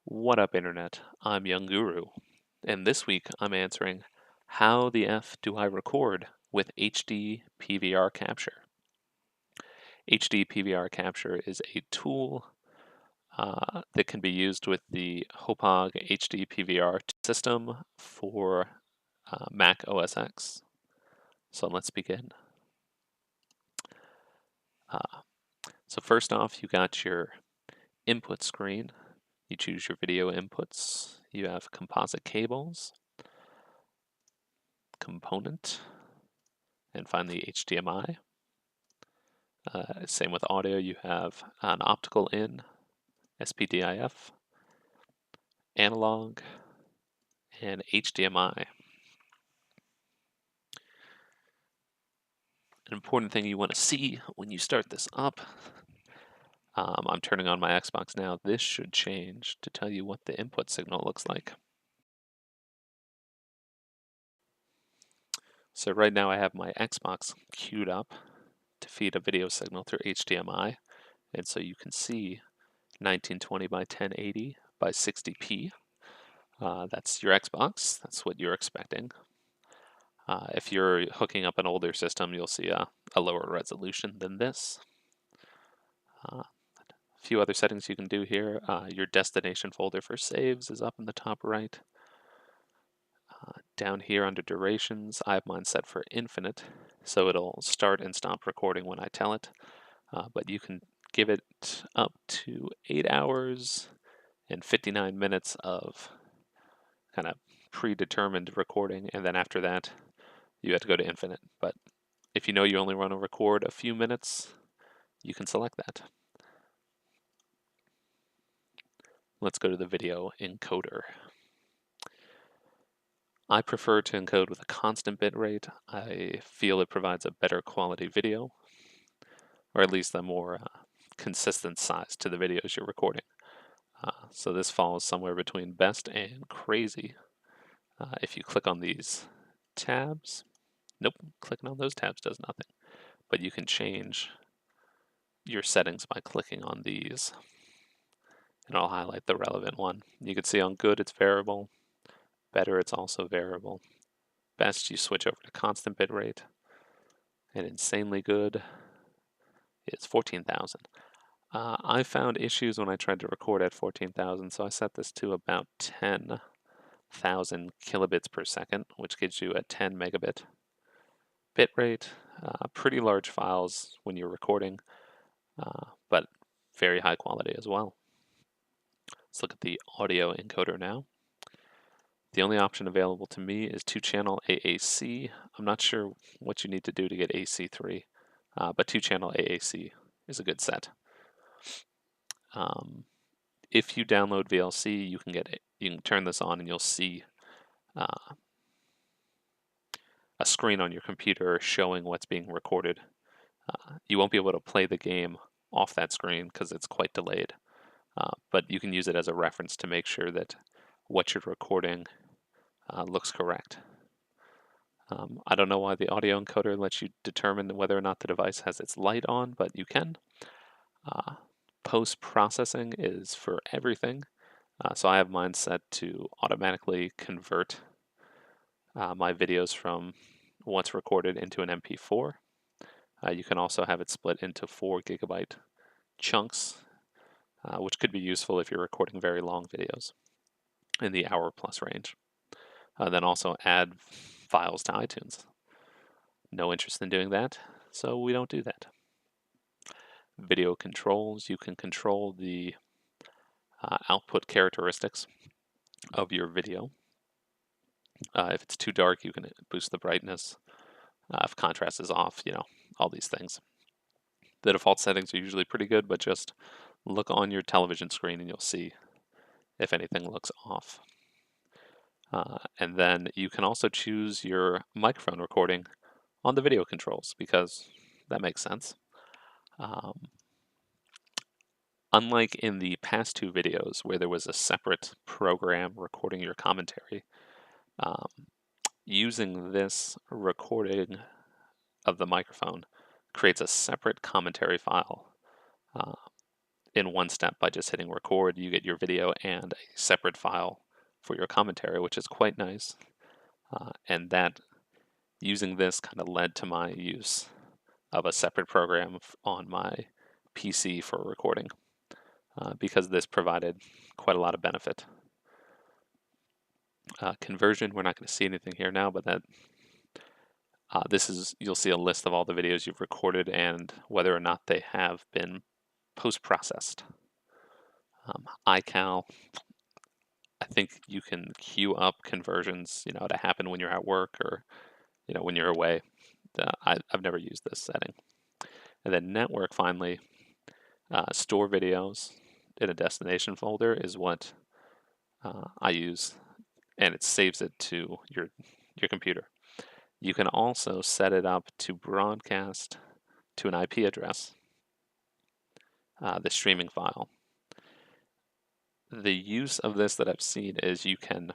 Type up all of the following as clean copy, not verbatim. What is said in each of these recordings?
What up, Internet? I'm Young Guru, and this week I'm answering how the F do I record with HDPVR Capture? HDPVR Capture is a tool that can be used with the Hauppauge HDPVR system for Mac OS X. So let's begin. So first off, you got your input screen. You choose your video inputs. You have composite cables, component, and find the HDMI. Same with audio, you have an optical in, SPDIF, analog, and HDMI. An important thing you want to see when you start this up, I'm turning on my Xbox now. This should change to tell you what the input signal looks like. So right now I have my Xbox queued up to feed a video signal through HDMI, and so you can see 1920 by 1080 by 60p. That's your Xbox. That's what you're expecting. If you're hooking up an older system, you'll see a lower resolution than this. A few other settings you can do here. Your destination folder for saves is up in the top right. Down here under durations, I have mine set for infinite, so it'll start and stop recording when I tell it. But you can give it up to 8 hours and 59 minutes of kind of predetermined recording, and then after that, you have to go to infinite. But if you know you only want to record a few minutes, you can select that. Let's go to the video encoder. I prefer to encode with a constant bit rate. I feel it provides a better quality video, or at least a more consistent size to the videos you're recording. So this falls somewhere between best and crazy. If you click on these tabs, nope, clicking on those tabs does nothing. But you can change your settings by clicking on these, and I'll highlight the relevant one. You can see on good it's variable, better it's also variable. Best you switch over to constant bitrate, and insanely good is 14,000. I found issues when I tried to record at 14,000, so I set this to about 10,000 kilobits per second, which gives you a 10 megabit bitrate. Pretty large files when you're recording, but very high quality as well. Let's look at the audio encoder now. The only option available to me is 2-channel AAC. I'm not sure what you need to do to get AC3, but 2-channel AAC is a good set. If you download VLC, you can turn this on and you'll see a screen on your computer showing what's being recorded. You won't be able to play the game off that screen because it's quite delayed, but you can use it as a reference to make sure that what you're recording looks correct. I don't know why the audio encoder lets you determine whether or not the device has its light on, but you can. Post-processing is for everything, so I have mine set to automatically convert my videos from once recorded into an MP4. You can also have it split into 4 gigabyte chunks, which could be useful if you're recording very long videos in the hour-plus range. Then also add files to iTunes. No interest in doing that, so we don't do that. Video controls, you can control the output characteristics of your video. If it's too dark, you can boost the brightness. If contrast is off, all these things. The default settings are usually pretty good, but just look on your television screen and you'll see if anything looks off. And then you can also choose your microphone recording on the video controls, because that makes sense. Unlike in the past 2 videos where there was a separate program recording your commentary, using this recording of the microphone creates a separate commentary file. in one step by just hitting record. You get your video and a separate file for your commentary, which is quite nice. And that using this kind of led to my use of a separate program on my PC for recording, because this provided quite a lot of benefit. Conversion, we're not going to see anything here now, but that you'll see a list of all the videos you've recorded and whether or not they have been post-processed. iCal, I think you can queue up conversions, to happen when you're at work or, when you're away. I've never used this setting. And then network, finally, store videos in a destination folder is what I use, and it saves it to your computer. You can also set it up to broadcast to an IP address, the streaming file. The use of this that I've seen is you can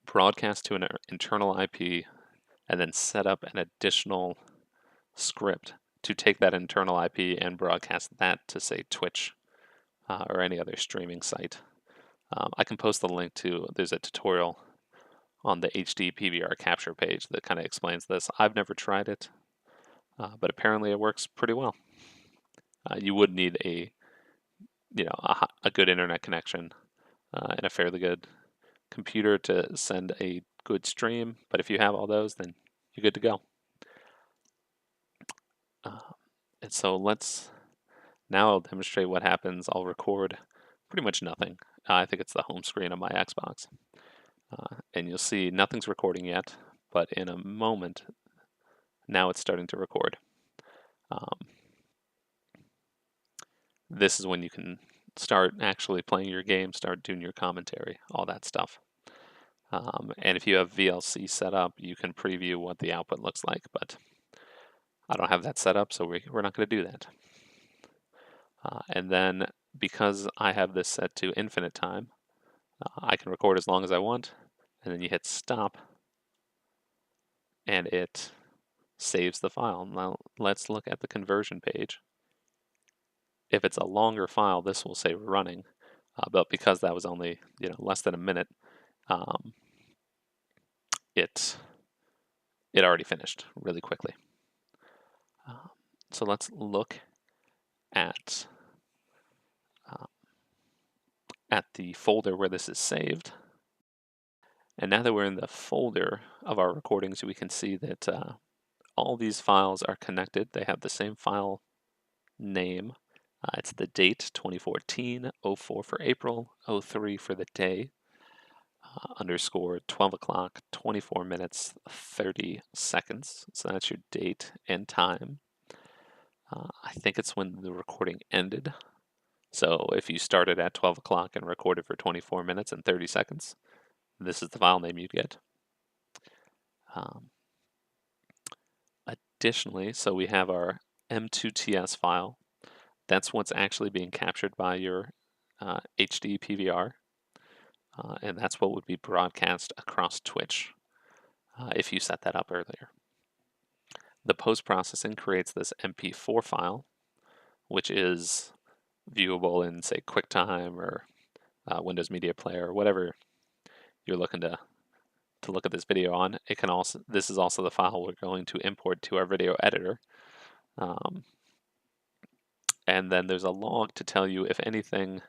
broadcast to an internal IP and then set up an additional script to take that internal IP and broadcast that to, say, Twitch or any other streaming site. I can post the link to, there's a tutorial on the HDPVR Capture page that kind of explains this. I've never tried it, but apparently it works pretty well. You would need a good internet connection and a fairly good computer to send a good stream, but if you have all those, then you're good to go. And so now I'll demonstrate what happens. I'll record pretty much nothing. I think it's the home screen of my Xbox. And you'll see nothing's recording yet, but in a moment, now it's starting to record. This is when you can start actually playing your game, start doing your commentary, all that stuff. And if you have VLC set up, you can preview what the output looks like, but I don't have that set up, so we're not going to do that. And then because I have this set to infinite time, I can record as long as I want, and then you hit stop, and it saves the file. Now let's look at the conversion page. If it's a longer file, this will say running, but because that was only less than a minute, it already finished really quickly. So let's look at the folder where this is saved. And now that we're in the folder of our recordings, we can see that all these files are connected. They have the same file name. It's the date 2014, 04 for April, 03 for the day, underscore 12 o'clock, 24 minutes, 30 seconds. So that's your date and time. I think it's when the recording ended. So if you started at 12 o'clock and recorded for 24 minutes and 30 seconds, this is the file name you'd get. Additionally, so we have our M2TS file. That's what's actually being captured by your HDPVR, and that's what would be broadcast across Twitch if you set that up earlier. The post-processing creates this MP4 file, which is viewable in, say, QuickTime or Windows Media Player or whatever you're looking to look at this video on. This is also the file we're going to import to our video editor. And then there's a log to tell you if anything,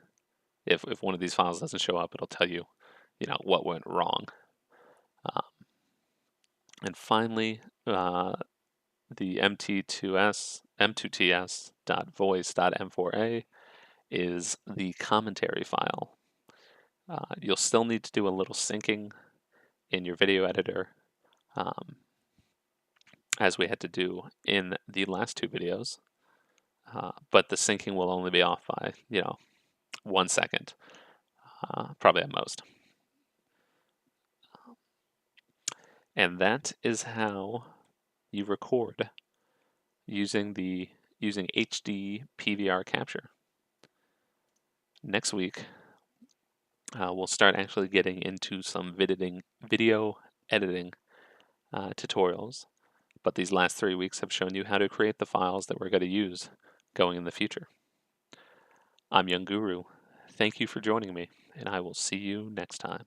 if one of these files doesn't show up, it'll tell you, what went wrong. And finally, the m2ts.voice.m4a is the commentary file. You'll still need to do a little syncing in your video editor, as we had to do in the last two videos. But the syncing will only be off by, 1 second, probably at most. And that is how you record using HDPVR Capture. Next week, we'll start actually getting into some video editing tutorials. But these last 3 weeks have shown you how to create the files that we're going to use going in the future. I'm Young Guru. Thank you for joining me, and I will see you next time.